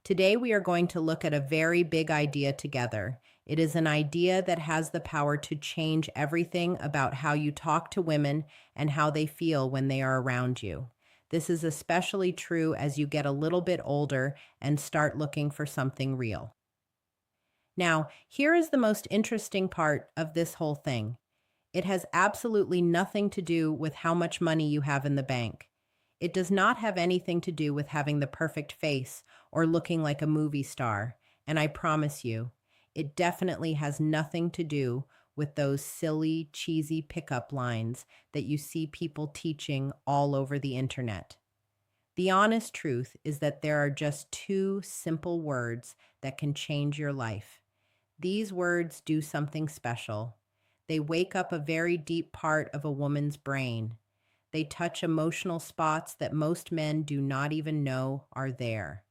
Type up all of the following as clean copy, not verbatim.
Today, we are going to look at a very big idea together. It is an idea that has the power to change everything about how you talk to women and how they feel when they are around you. This is especially true as you get a little bit older and start looking for something real. Now, here is the most interesting part of this whole thing. It has absolutely nothing to do with how much money you have in the bank. It does not have anything to do with having the perfect face or looking like a movie star. And I promise you, it definitely has nothing to do with those silly, cheesy pickup lines that you see people teaching all over the internet. The honest truth is that there are just two simple words that can change your life. These words do something special. They wake up a very deep part of a woman's brain. They touch emotional spots that most men do not even know are there.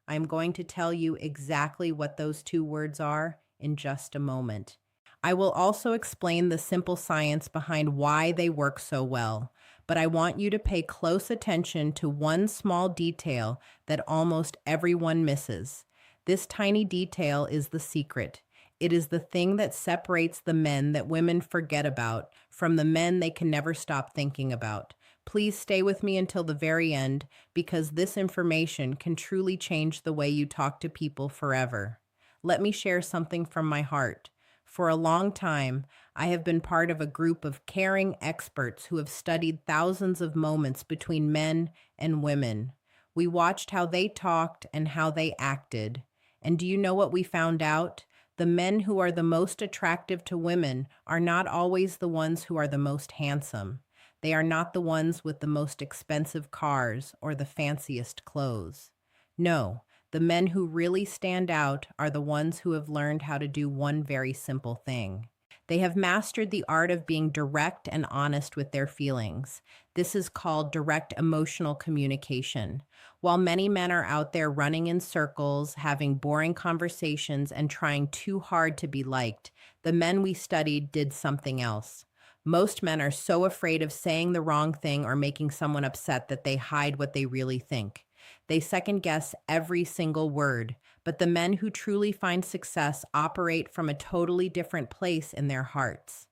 I'm going to tell you exactly what those two words are in just a moment. I will also explain the simple science behind why they work so well, but I want you to pay close attention to one small detail that almost everyone misses. This tiny detail is the secret. It is the thing that separates the men that women forget about from the men they can never stop thinking about. Please stay with me until the very end because this information can truly change the way you talk to people forever. Let me share something from my heart. For a long time, I have been part of a group of caring experts who have studied thousands of moments between men and women. We watched how they talked and how they acted. And do you know what we found out? The men who are the most attractive to women are not always the ones who are the most handsome. They are not the ones with the most expensive cars or the fanciest clothes. No, the men who really stand out are the ones who have learned how to do one very simple thing. They have mastered the art of being direct and honest with their feelings. This is called direct emotional communication. While many men are out there running in circles, having boring conversations, and trying too hard to be liked, the men we studied did something else. Most men are so afraid of saying the wrong thing or making someone upset that they hide what they really think. They second guess every single word, but the men who truly find success operate from a totally different place in their hearts.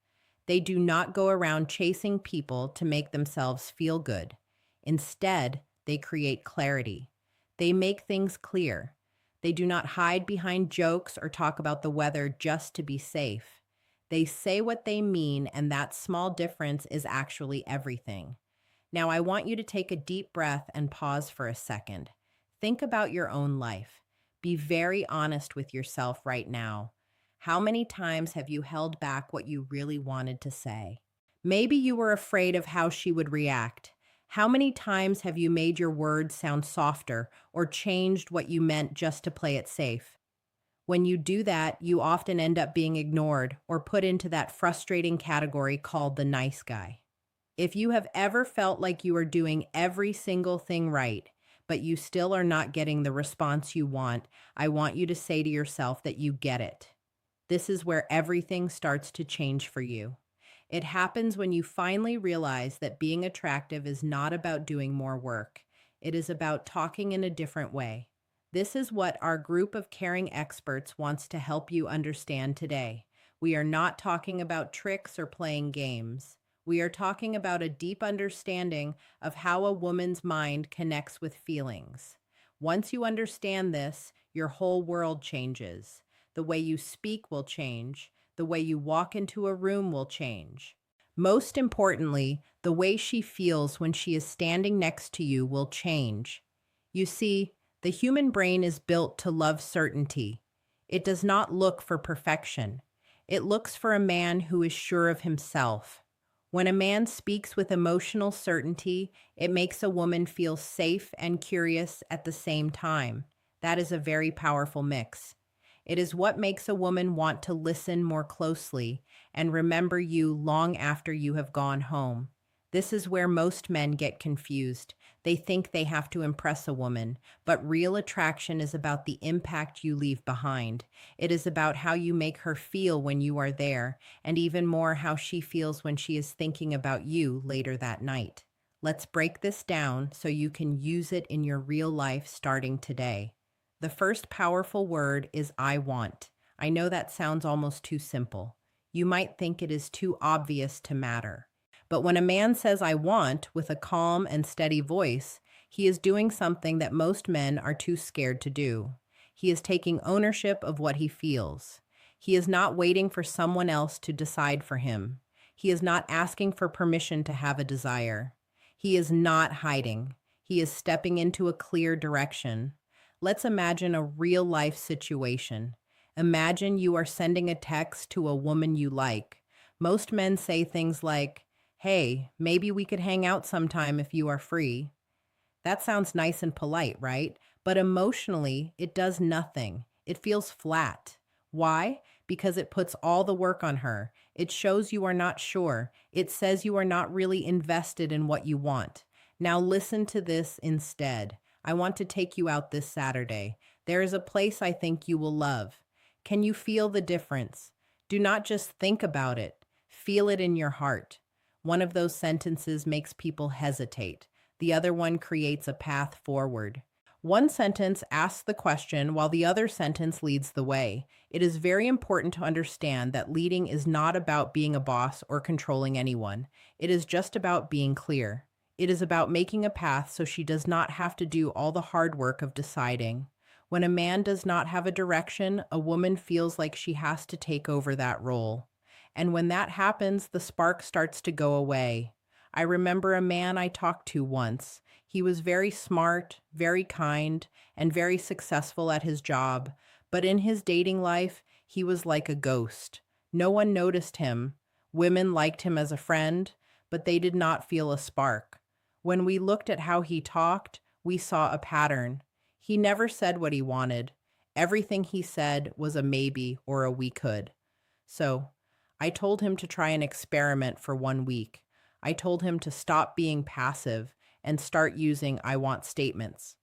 They do not go around chasing people to make themselves feel good. Instead, they create clarity. They make things clear. They do not hide behind jokes or talk about the weather just to be safe. They say what they mean, and that small difference is actually everything. Now, I want you to take a deep breath and pause for a second. Think about your own life. Be very honest with yourself right now. How many times have you held back what you really wanted to say? Maybe you were afraid of how she would react. How many times have you made your words sound softer or changed what you meant just to play it safe? When you do that, you often end up being ignored or put into that frustrating category called the nice guy. If you have ever felt like you are doing every single thing right, but you still are not getting the response you want, I want you to say to yourself that you get it. This is where everything starts to change for you. It happens when you finally realize that being attractive is not about doing more work. It is about talking in a different way. This is what our group of caring experts wants to help you understand today. We are not talking about tricks or playing games. We are talking about a deep understanding of how a woman's mind connects with feelings. Once you understand this, your whole world changes. The way you speak will change. The way you walk into a room will change. Most importantly, the way she feels when she is standing next to you will change. You see, the human brain is built to love certainty. It does not look for perfection. It looks for a man who is sure of himself. When a man speaks with emotional certainty, it makes a woman feel safe and curious at the same time. That is a very powerful mix. It is what makes a woman want to listen more closely and remember you long after you have gone home. This is where most men get confused. They think they have to impress a woman, but real attraction is about the impact you leave behind. It is about how you make her feel when you are there, and even more how she feels when she is thinking about you later that night. Let's break this down so you can use it in your real life starting today. The first powerful word is I want. I know that sounds almost too simple. You might think it is too obvious to matter. But when a man says I want with a calm and steady voice, he is doing something that most men are too scared to do. He is taking ownership of what he feels. He is not waiting for someone else to decide for him. He is not asking for permission to have a desire. He is not hiding. He is stepping into a clear direction. Let's imagine a real life situation. Imagine you are sending a text to a woman you like. Most men say things like, "Hey, maybe we could hang out sometime if you are free." That sounds nice and polite, right? But emotionally, it does nothing. It feels flat. Why? Because it puts all the work on her. It shows you are not sure. It says you are not really invested in what you want. Now listen to this instead. I want to take you out this Saturday. There is a place I think you will love. Can you feel the difference? Do not just think about it. Feel it in your heart. One of those sentences makes people hesitate. The other one creates a path forward. One sentence asks the question while the other sentence leads the way. It is very important to understand that leading is not about being a boss or controlling anyone. It is just about being clear. It is about making a path so she does not have to do all the hard work of deciding. When a man does not have a direction, a woman feels like she has to take over that role. And when that happens, the spark starts to go away. I remember a man I talked to once. He was very smart, very kind, and very successful at his job. But in his dating life, he was like a ghost. No one noticed him. Women liked him as a friend, but they did not feel a spark. When we looked at how he talked, we saw a pattern. He never said what he wanted. Everything he said was a maybe or a we could. So I told him to try an experiment for 1 week. I told him to stop being passive and start using I want statements.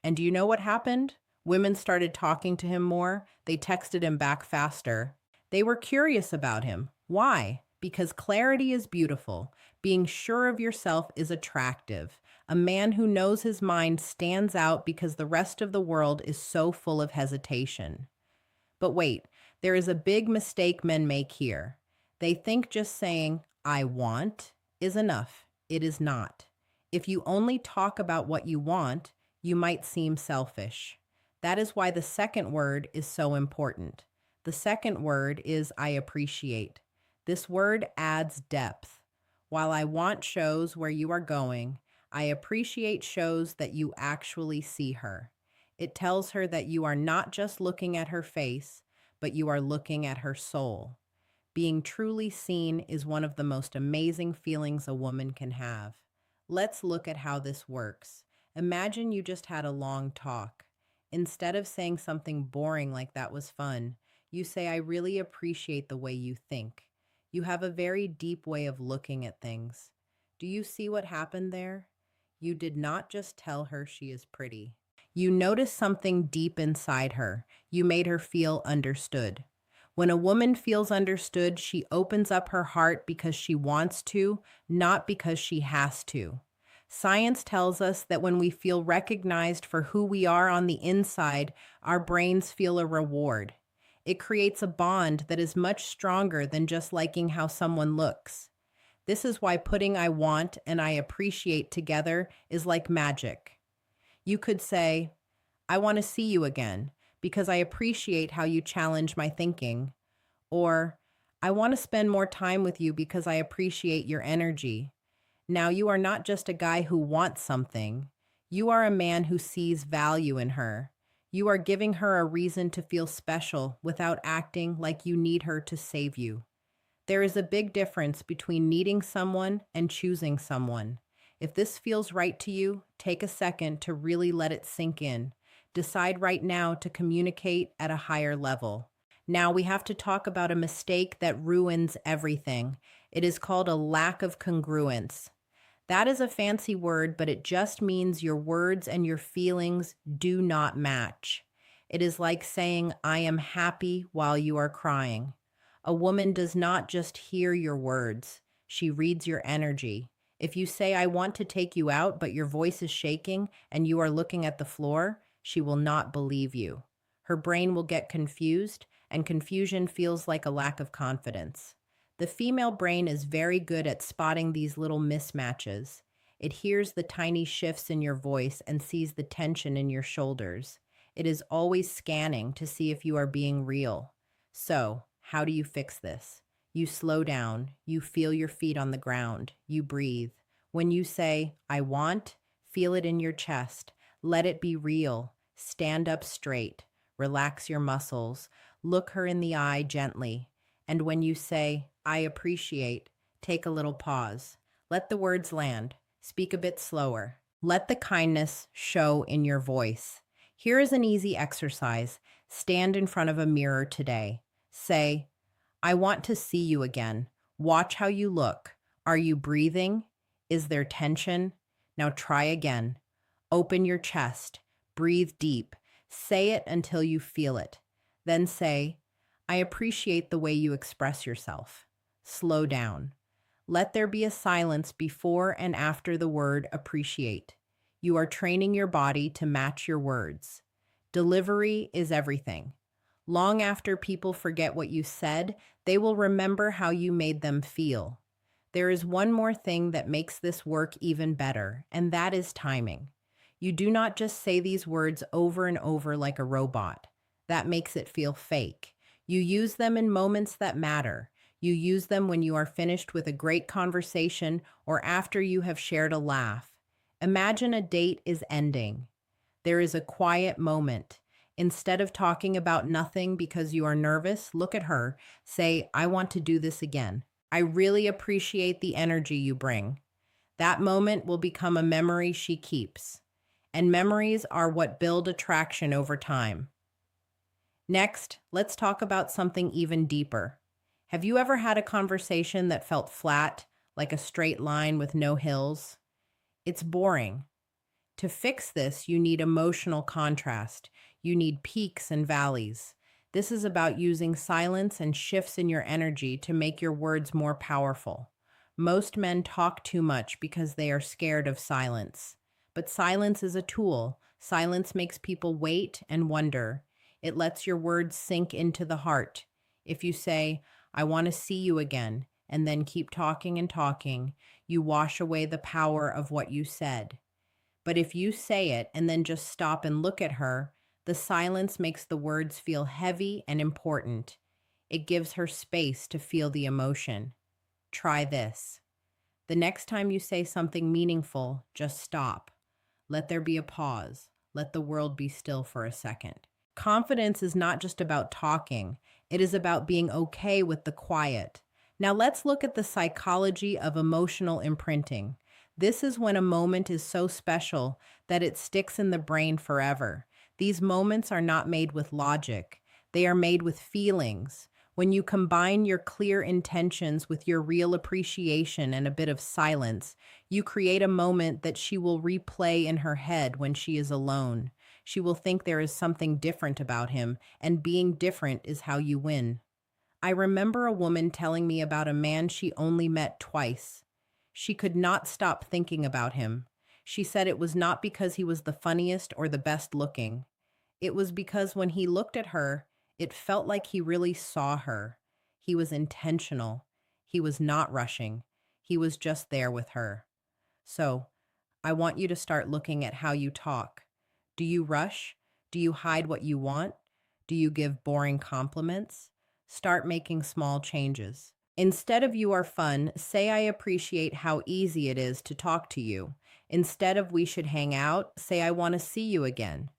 And do you know what happened? Women started talking to him more. They texted him back faster. They were curious about him. Why? Because clarity is beautiful. Being sure of yourself is attractive. A man who knows his mind stands out because the rest of the world is so full of hesitation. But wait, there is a big mistake men make here. They think just saying, I want, is enough. It is not. If you only talk about what you want, you might seem selfish. That is why the second word is so important. The second word is I appreciate. This word adds depth. While I want shows where you are going, I appreciate shows that you actually see her. It tells her that you are not just looking at her face, but you are looking at her soul. Being truly seen is one of the most amazing feelings a woman can have. Let's look at how this works. Imagine you just had a long talk. Instead of saying something boring like that was fun, you say, I really appreciate the way you think. You have a very deep way of looking at things. Do you see what happened there? You did not just tell her she is pretty. You noticed something deep inside her. You made her feel understood. When a woman feels understood, she opens up her heart because she wants to, not because she has to. Science tells us that when we feel recognized for who we are on the inside, our brains feel a reward. It creates a bond that is much stronger than just liking how someone looks. This is why putting I want and I appreciate together is like magic. You could say, I want to see you again because I appreciate how you challenge my thinking. Or, I want to spend more time with you because I appreciate your energy. Now, you are not just a guy who wants something. You are a man who sees value in her. You are giving her a reason to feel special without acting like you need her to save you. There is a big difference between needing someone and choosing someone. If this feels right to you, take a second to really let it sink in. Decide right now to communicate at a higher level. Now we have to talk about a mistake that ruins everything. It is called a lack of congruence. That is a fancy word, but it just means your words and your feelings do not match. It is like saying, I am happy while you are crying. A woman does not just hear your words, she reads your energy. If you say, I want to take you out, but your voice is shaking and you are looking at the floor, she will not believe you. Her brain will get confused, and confusion feels like a lack of confidence. The female brain is very good at spotting these little mismatches. It hears the tiny shifts in your voice and sees the tension in your shoulders. It is always scanning to see if you are being real. So, how do you fix this? You slow down, you feel your feet on the ground, you breathe. When you say, I want, feel it in your chest. Let it be real. Stand up straight. Relax your muscles. Look her in the eye gently. And when you say, I appreciate, take a little pause. Let the words land. Speak a bit slower. Let the kindness show in your voice. Here is an easy exercise. Stand in front of a mirror today. Say, I want to see you again. Watch how you look. Are you breathing? Is there tension? Now try again. Open your chest. Breathe deep. Say it until you feel it. Then say, I appreciate the way you express yourself. Slow down. Let there be a silence before and after the word appreciate. You are training your body to match your words. Delivery is everything. Long after people forget what you said, they will remember how you made them feel. There is one more thing that makes this work even better, and that is timing. You do not just say these words over and over like a robot. That makes it feel fake. You use them in moments that matter. You use them when you are finished with a great conversation or after you have shared a laugh. Imagine a date is ending. There is a quiet moment. Instead of talking about nothing because you are nervous, look at her. Say, I want to do this again. I really appreciate the energy you bring. That moment will become a memory she keeps. And memories are what build attraction over time. Next, let's talk about something even deeper. Have you ever had a conversation that felt flat, like a straight line with no hills? It's boring. To fix this, you need emotional contrast. You need peaks and valleys. This is about using silence and shifts in your energy to make your words more powerful. Most men talk too much because they are scared of silence. But silence is a tool. Silence makes people wait and wonder. It lets your words sink into the heart. If you say, I want to see you again, and then keep talking and talking, you wash away the power of what you said. But if you say it and then just stop and look at her, the silence makes the words feel heavy and important. It gives her space to feel the emotion. Try this. The next time you say something meaningful, just stop. Let there be a pause. Let the world be still for a second. Confidence is not just about talking. It is about being okay with the quiet. Now let's look at the psychology of emotional imprinting. This is when a moment is so special that it sticks in the brain forever. These moments are not made with logic. They are made with feelings. When you combine your clear intentions with your real appreciation and a bit of silence, you create a moment that she will replay in her head when she is alone. She will think there is something different about him, and being different is how you win. I remember a woman telling me about a man she only met twice. She could not stop thinking about him. She said it was not because he was the funniest or the best looking. It was because when he looked at her, it felt like he really saw her. He was intentional. He was not rushing. He was just there with her. So, I want you to start looking at how you talk. Do you rush? Do you hide what you want? Do you give boring compliments? Start making small changes. Instead of you are fun, say I appreciate how easy it is to talk to you. Instead of we should hang out, say I want to see you again.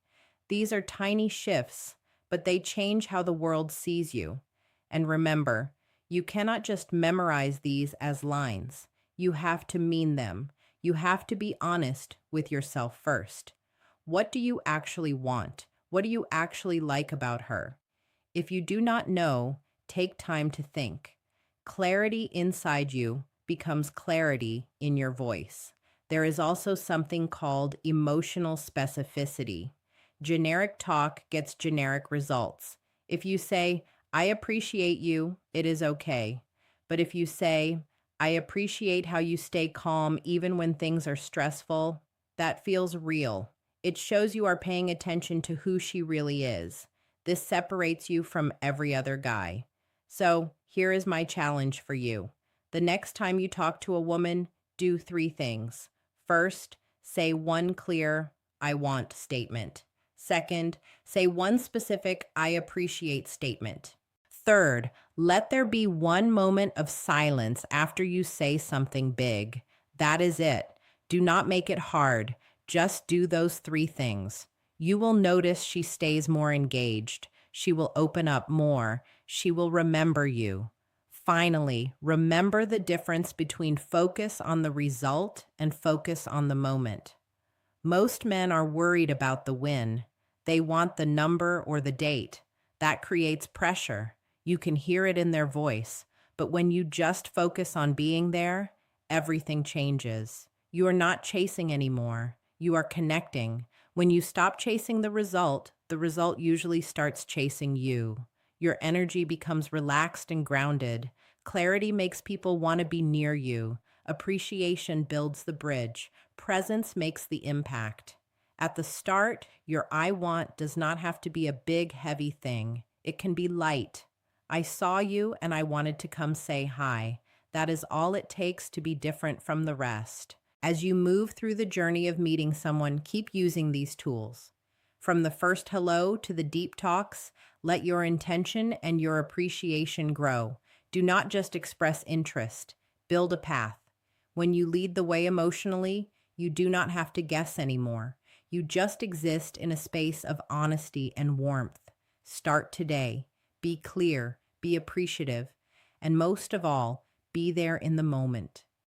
These are tiny shifts, but they change how the world sees you. And remember, you cannot just memorize these as lines. You have to mean them. You have to be honest with yourself first. What do you actually want? What do you actually like about her? If you do not know, take time to think. Clarity inside you becomes clarity in your voice. There is also something called emotional specificity. Generic talk gets generic results. If you say, I appreciate you, it is okay. But if you say, I appreciate how you stay calm even when things are stressful, that feels real. It shows you are paying attention to who she really is. This separates you from every other guy. So, here is my challenge for you. The next time you talk to a woman, do three things. First, say one clear, I want statement. Second, say one specific, I appreciate statement. Third, let there be one moment of silence after you say something big. That is it. Do not make it hard. Just do those three things. You will notice she stays more engaged. She will open up more. She will remember you. Finally, remember the difference between focus on the result and focus on the moment. Most men are worried about the win. They want the number or the date. That creates pressure. You can hear it in their voice. But when you just focus on being there, everything changes. You are not chasing anymore. You are connecting. When you stop chasing the result usually starts chasing you. Your energy becomes relaxed and grounded. Clarity makes people want to be near you. Appreciation builds the bridge. Presence makes the impact. At the start, your I want does not have to be a big, heavy thing. It can be light. I saw you and I wanted to come say hi. That is all it takes to be different from the rest. As you move through the journey of meeting someone, keep using these tools. From the first hello to the deep talks, let your intention and your appreciation grow. Do not just express interest, build a path. When you lead the way emotionally, you do not have to guess anymore. You just exist in a space of honesty and warmth. Start today. Be clear, be appreciative, and most of all, be there in the moment.